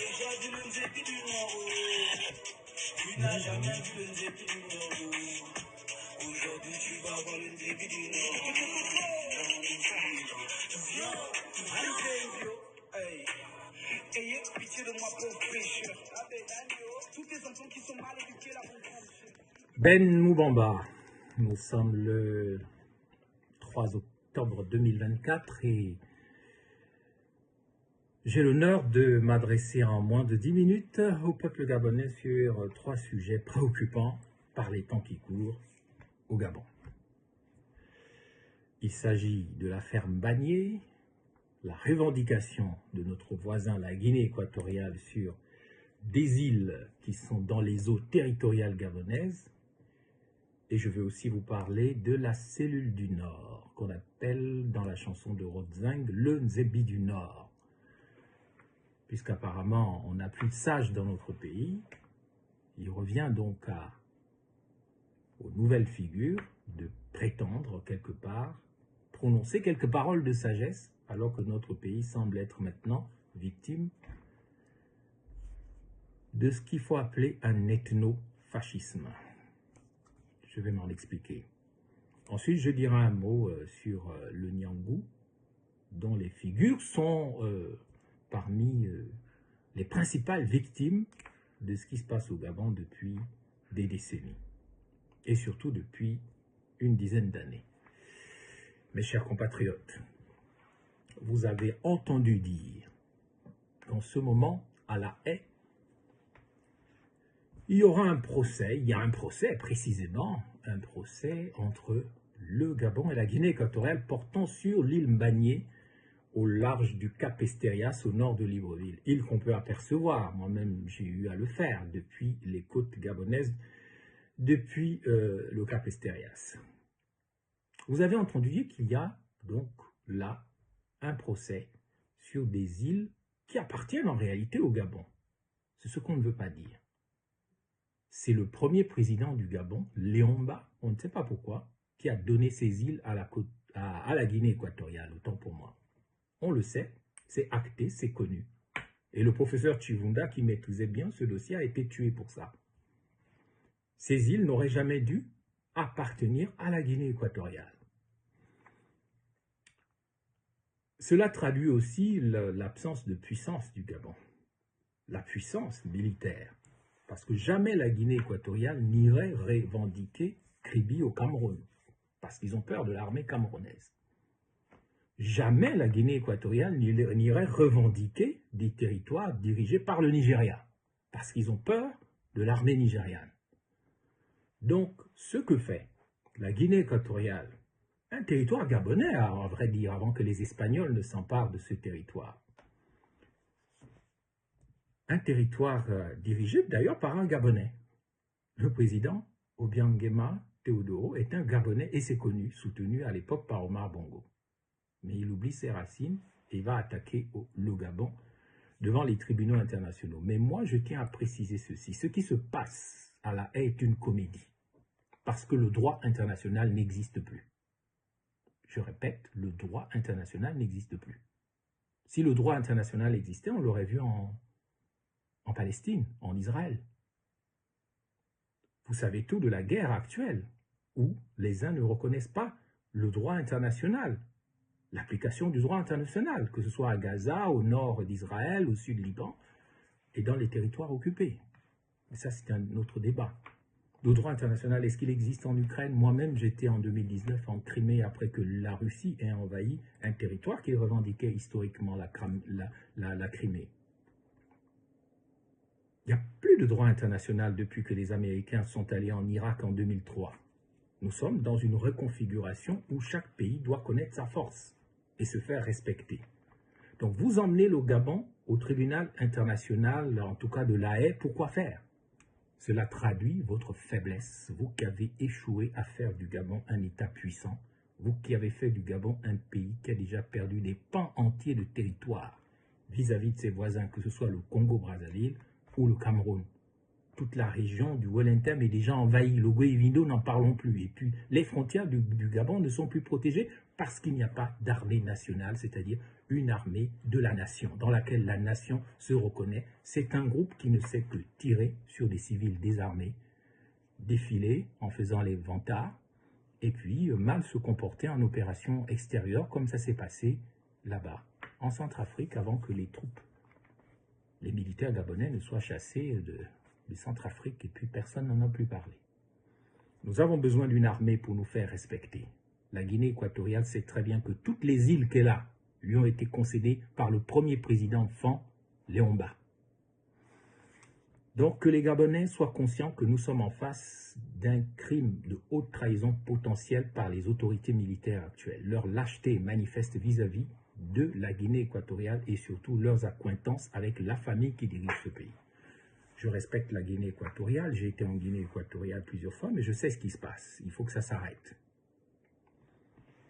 déjà vu le Nzépi du Nord. Tu n'as jamais vu le Nzépi du Nord. Aujourd'hui, tu vas voir le Nzépi du Nord. Ayez pitié de moi, pauvre pécheur. Tous tes enfants qui sont mal éduqués, là, vont prendre. Ben Moubamba, nous sommes le 3 octobre 2024 et j'ai l'honneur de m'adresser en moins de 10 minutes au peuple gabonais sur 3 sujets préoccupants par les temps qui courent au Gabon. Il s'agit de l'affaire Mbagné, la revendication de notre voisin, la Guinée équatoriale, sur des îles qui sont dans les eaux territoriales gabonaises. Et je veux aussi vous parler de la cellule du Nord, qu'on appelle dans la chanson de Rodzing le Nzébi du Nord. Puisqu'apparemment on n'a plus de sages dans notre pays, il revient donc aux nouvelles figures de prétendre quelque part, prononcer quelques paroles de sagesse, alors que notre pays semble être maintenant victime de ce qu'il faut appeler un ethno-fascisme. Je vais m'en expliquer. Ensuite, je dirai un mot sur le Nyangou, dont les figures sont parmi les principales victimes de ce qui se passe au Gabon depuis des décennies, et surtout depuis une dizaine d'années. Mes chers compatriotes, vous avez entendu dire qu'en ce moment, à La Haye, il y aura un procès, il y a un procès précisément, un procès entre le Gabon et la Guinée équatoriale portant sur l'île Mbagné au large du Cap Esterias au nord de Libreville. Île qu'on peut apercevoir, moi-même j'ai eu à le faire depuis les côtes gabonaises, depuis le Cap Esterias. Vous avez entendu dire qu'il y a donc là un procès sur des îles qui appartiennent en réalité au Gabon. C'est ce qu'on ne veut pas dire. C'est le premier président du Gabon, Léomba, on ne sait pas pourquoi, qui a donné ces îles à la Guinée équatoriale, autant pour moi. On le sait, c'est acté, c'est connu. Et le professeur Chivunda, qui maîtrisait bien ce dossier, a été tué pour ça. Ces îles n'auraient jamais dû appartenir à la Guinée équatoriale. Cela traduit aussi l'absence de puissance du Gabon, la puissance militaire. Parce que jamais la Guinée équatoriale n'irait revendiquer Kribi au Cameroun, parce qu'ils ont peur de l'armée camerounaise. Jamais la Guinée équatoriale n'irait revendiquer des territoires dirigés par le Nigeria, parce qu'ils ont peur de l'armée nigériane. Donc, ce que fait la Guinée équatoriale, un territoire gabonais, à vrai dire, avant que les Espagnols ne s'emparent de ce territoire, un territoire dirigé d'ailleurs par un Gabonais. Le président Obiangema Teodoro est un Gabonais et c'est connu, soutenu à l'époque par Omar Bongo. Mais il oublie ses racines et va attaquer le Gabon devant les tribunaux internationaux. Mais moi, je tiens à préciser ceci. Ce qui se passe à La Haye est une comédie, parce que le droit international n'existe plus. Je répète, le droit international n'existe plus. Si le droit international existait, on l'aurait vu en Palestine, en Israël. Vous savez tout de la guerre actuelle, où les uns ne reconnaissent pas le droit international, l'application du droit international, que ce soit à Gaza, au nord d'Israël, au sud Liban, et dans les territoires occupés. Mais ça, c'est un autre débat. Le droit international, est-ce qu'il existe en Ukraine? Moi-même, j'étais en 2019 en Crimée après que la Russie ait envahi un territoire qui revendiquait historiquement la Crimée. Il n'y a plus de droit international depuis que les Américains sont allés en Irak en 2003. Nous sommes dans une reconfiguration où chaque pays doit connaître sa force et se faire respecter. Donc vous emmenez le Gabon au tribunal international, en tout cas de La Haye, pour quoi faire? Cela traduit votre faiblesse, vous qui avez échoué à faire du Gabon un État puissant, vous qui avez fait du Gabon un pays qui a déjà perdu des pans entiers de territoire vis-à-vis de ses voisins, que ce soit le Congo-Brazzaville ou le Cameroun. toute la région du Wellington est déjà envahie. Le Guévindo, n'en parlons plus. Et puis, les frontières du Gabon ne sont plus protégées parce qu'il n'y a pas d'armée nationale, c'est-à-dire une armée de la nation, dans laquelle la nation se reconnaît. C'est un groupe qui ne sait que tirer sur des civils désarmés, défiler en faisant les vantards, et puis mal se comporter en opération extérieure, comme ça s'est passé là-bas, en Centrafrique, avant que les militaires gabonais ne soient chassés de Centrafrique, et puis personne n'en a plus parlé. Nous avons besoin d'une armée pour nous faire respecter. La Guinée équatoriale sait très bien que toutes les îles qu'elle a lui ont été concédées par le premier président Fan Léomba. Donc que les Gabonais soient conscients que nous sommes en face d'un crime de haute trahison potentielle par les autorités militaires actuelles. Leur lâcheté manifeste vis-à-vis de la Guinée équatoriale et surtout leurs accointances avec la famille qui dirige ce pays. Je respecte la Guinée équatoriale, j'ai été en Guinée équatoriale plusieurs fois, mais je sais ce qui se passe. Il faut que ça s'arrête.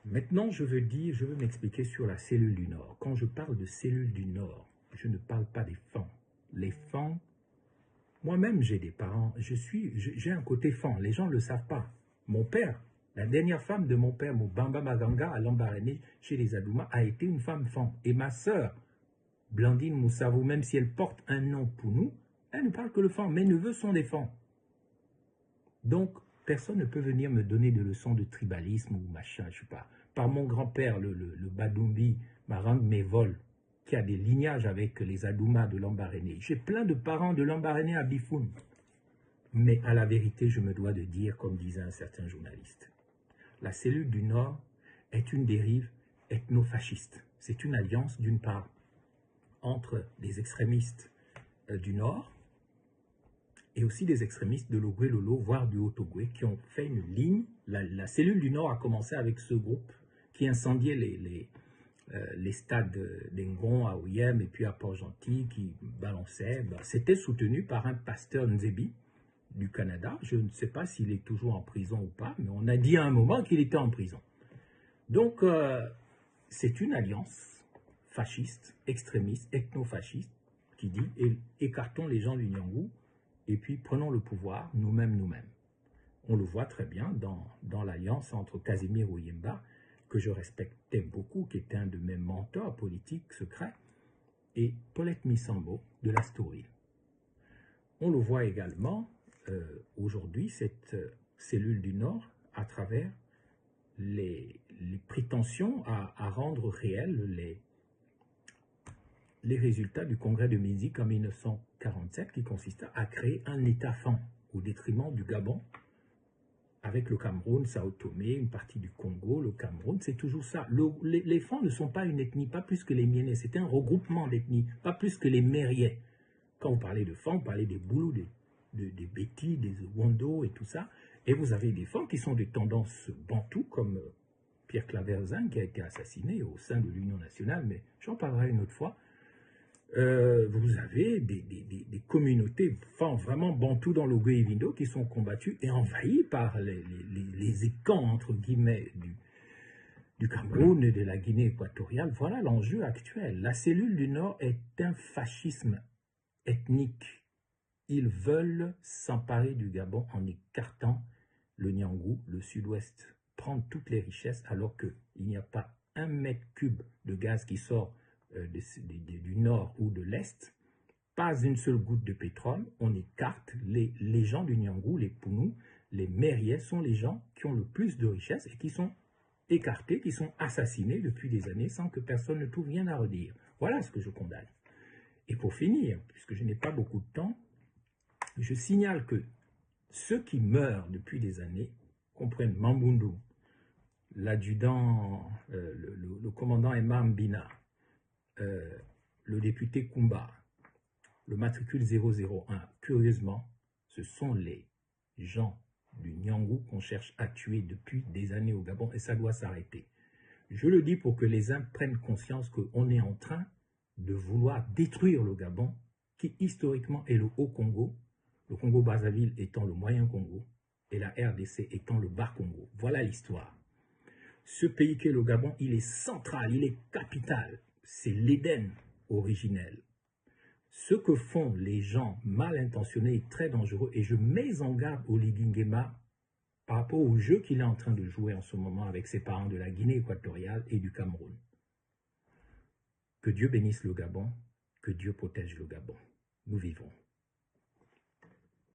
Maintenant, je veux m'expliquer sur la cellule du Nord. Quand je parle de cellule du Nord, je ne parle pas des Fans. Les Fans, moi-même j'ai des parents, j'ai un côté Fan, les gens ne le savent pas. Mon père, la dernière femme de mon père, Mobamba Maganga, à Lambaréné, chez les Adouma, a été une femme Fan. Et ma sœur, Blandine Moussavou, même si elle porte un nom pour nous, elle ne parle que le Fan. Mes neveux sont des Fans. Donc, personne ne peut venir me donner de leçons de tribalisme ou machin, je sais pas. Par mon grand-père, le Badoumbi Marang Mévol, qui a des lignages avec les Adouma de Lambaréné. J'ai plein de parents de Lambaréné à Bifoun. Mais à la vérité, je me dois de dire, comme disait un certain journaliste, la cellule du Nord est une dérive ethno-fasciste. C'est une alliance, d'une part, entre des extrémistes du Nord, et aussi des extrémistes de l'Ogooué Lolo, voire du Haut-Ogooué, qui ont fait une ligne. La cellule du Nord a commencé avec ce groupe qui incendiait les stades d'Engon à Oyem et puis à Port-Gentil, qui balançait. C'était soutenu par un pasteur Nzebi du Canada. Je ne sais pas s'il est toujours en prison ou pas, mais on a dit à un moment qu'il était en prison. Donc, c'est une alliance fasciste, extrémiste, ethno-fasciste, qui dit écartons les gens du Nyangou, et puis prenons le pouvoir nous-mêmes. On le voit très bien dans l'alliance entre Casimir Oyemba, que je respectais beaucoup, qui était un de mes mentors politiques secrets, et Paulette Missambo de l'Astoril. On le voit également aujourd'hui, cette cellule du Nord, à travers les prétentions à rendre réels les résultats du congrès de Mexique en 1947 qui consista à créer un État Fan au détriment du Gabon avec le Cameroun, Sao Tomé, une partie du Congo, le Cameroun, c'est toujours ça. Les Fans ne sont pas une ethnie, pas plus que les Mienais, c'est un regroupement d'ethnies, pas plus que les Mériais. Quand vous parlez de Fans, vous parlez des Boulous, des Bétis, des Wando et tout ça, et vous avez des Fans qui sont de tendances bantoues comme Pierre Claverzin qui a été assassiné au sein de l'Union nationale, mais j'en parlerai une autre fois. Vous avez des communautés vraiment bantoues dans le Guévindo qui sont combattues et envahies par les écans, entre guillemets, du Cameroun et de la Guinée équatoriale. Voilà l'enjeu actuel. La cellule du Nord est un fascisme ethnique. Ils veulent s'emparer du Gabon en écartant le Nyangou, le sud-ouest, prendre toutes les richesses alors qu'il n'y a pas un mètre cube de gaz qui sort du nord ou de l'est, pas une seule goutte de pétrole. On écarte les gens du Nyangou, les Pounou, les Mériais sont les gens qui ont le plus de richesses et qui sont écartés, qui sont assassinés depuis des années sans que personne ne trouve rien à redire. Voilà ce que je condamne. Et pour finir, puisque je n'ai pas beaucoup de temps, je signale que ceux qui meurent depuis des années comprennent Mambundu, l'adjudant, le commandant Emma Mbina, le député Kumba, le matricule 001. Curieusement, ce sont les gens du Nyangou qu'on cherche à tuer depuis des années au Gabon et ça doit s'arrêter. Je le dis pour que les uns prennent conscience qu'on est en train de vouloir détruire le Gabon, qui historiquement est le Haut-Congo, le Congo-Brazzaville étant le Moyen-Congo et la RDC étant le Bas-Congo. Voilà l'histoire. Ce pays qu'est le Gabon, il est central, il est capital. C'est l'Éden originel. Ce que font les gens mal intentionnés est très dangereux et je mets en garde Oligui Nguema par rapport au jeu qu'il est en train de jouer en ce moment avec ses parents de la Guinée équatoriale et du Cameroun. Que Dieu bénisse le Gabon, que Dieu protège le Gabon.